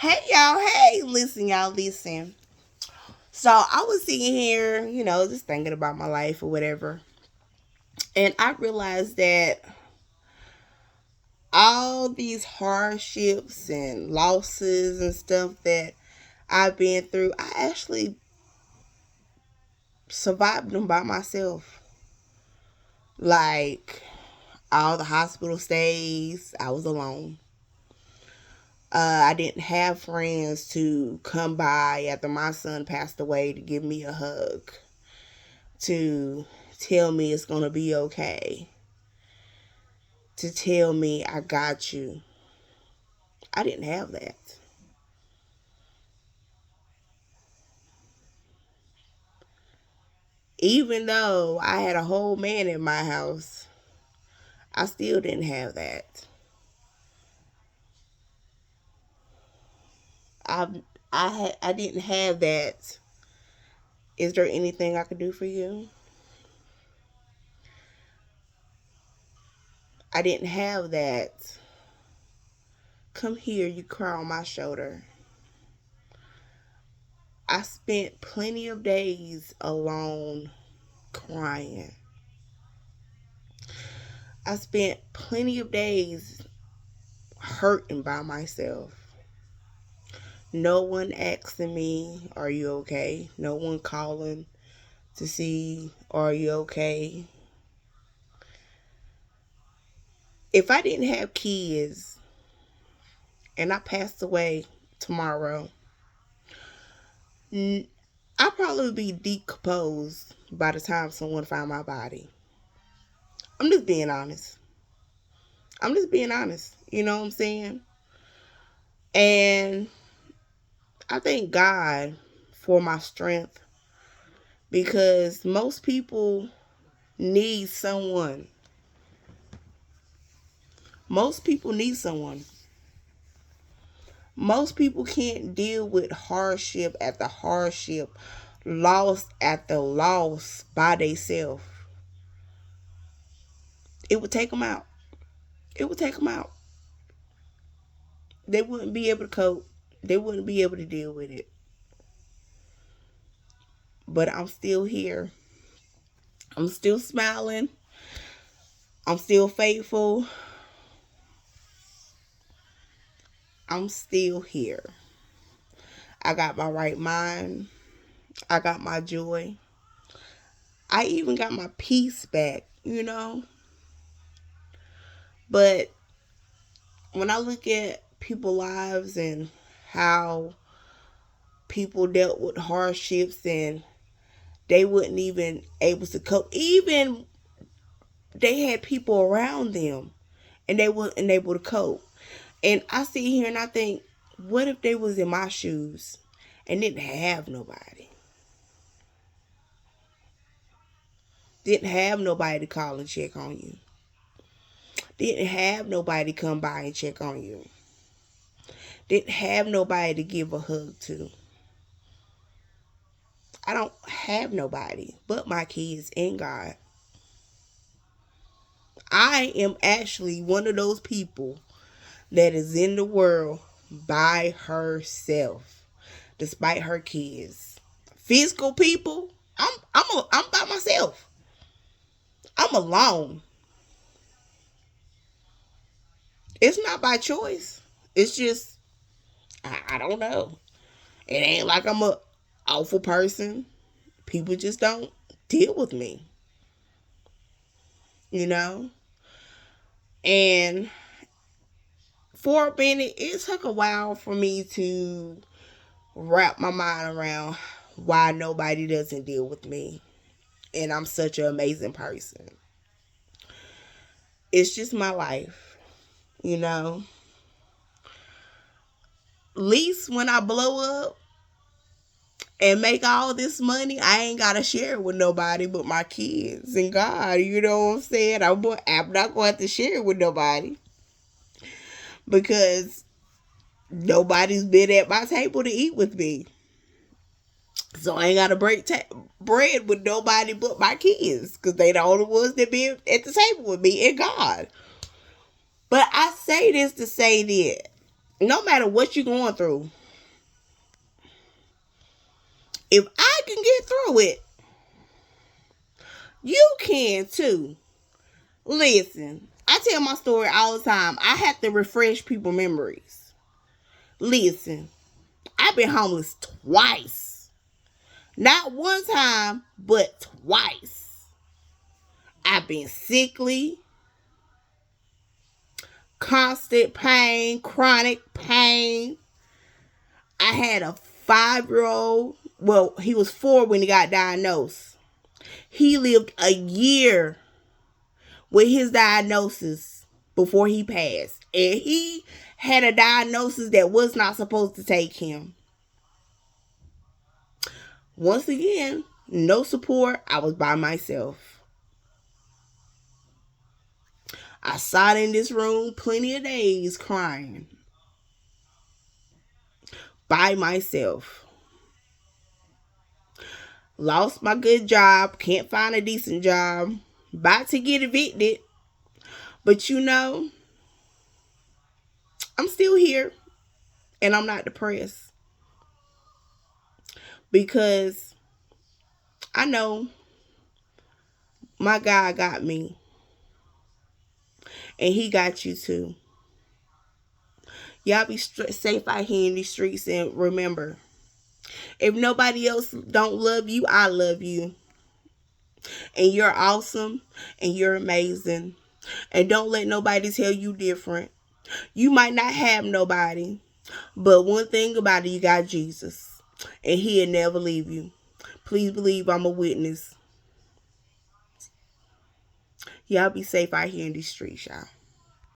Hey y'all, hey, listen, y'all, listen. So I was sitting here, just thinking about my life or whatever, and I realized that all these hardships and losses and stuff that I've been through, I actually survived them by myself. Like all the hospital stays, I was alone. I didn't have friends to come by after my son passed away to give me a hug, to tell me it's going to be okay, to tell me I got you. I didn't have that. Even though I had a whole man in my house, I still didn't have that. I I didn't have that. Is there anything I could do for you? I didn't have that. Come here, you cry on my shoulder. I spent plenty of days alone crying. I spent plenty of days hurting by myself. No one asking me, are you okay? No one calling to see, are you okay? If I didn't have kids and I passed away tomorrow, I'd probably be decomposed by the time someone found my body. I'm just being honest. I'm just being honest. You know what I'm saying? And I thank God for my strength because most people need someone. Most people need someone. Most people can't deal with hardship after hardship, loss after loss by themselves. It would take them out. It would take them out. They wouldn't be able to cope. They wouldn't be able to deal with it. But I'm still here. I'm still smiling. I'm still faithful. I'm still here. I got my right mind. I got my joy. I even got my peace back. But when I look at people's lives and how people dealt with hardships and they wasn't even able to cope, even they had people around them and they weren't able to cope. And I sit here and I think, what if they was in my shoes and didn't have nobody? Didn't have nobody to call and check on you. Didn't have nobody to come by and check on you. Didn't have nobody to give a hug to. I don't have nobody but my kids and God. I am actually one of those people that is in the world by herself, despite her kids. Physical people, I'm by myself. I'm alone. It's not by choice. It's just I don't know. It ain't like I'm a awful person. People just don't deal with me, you know? And for a minute, it took a while for me to wrap my mind around why nobody doesn't deal with me. And I'm such an amazing person. It's just my life, you know? Least when I blow up and make all this money, I ain't got to share it with nobody but my kids and God. You know what I'm saying? I'm not going to have to share it with nobody because nobody's been at my table to eat with me. So I ain't got to break bread with nobody but my kids because they the only ones that be at the table with me and God. But I say this to say that No matter what you're going through, if I can get through it, you can too. Listen, I tell my story all the time. I have to refresh people's memories. Listen, I've been homeless twice. Not one time, but twice. I've been sickly, constant pain, chronic pain. I had a 5-year-old. Well, he was 4 when he got diagnosed. He lived a year with his diagnosis before he passed. And he had a diagnosis that was not supposed to take him. Once again, no support. I was by myself. I sat in this room plenty of days crying. By myself. Lost my good job. Can't find a decent job. About to get evicted. But you know, I'm still here. And I'm not depressed. Because I know my God got me. And he got you too. Y'all be safe out here in these streets. And remember, if nobody else don't love you, I love you. And you're awesome. And you're amazing. And don't let nobody tell you different. You might not have nobody. But one thing about it, you got Jesus. And he'll never leave you. Please believe I'm a witness. Y'all be safe out here in these streets, y'all.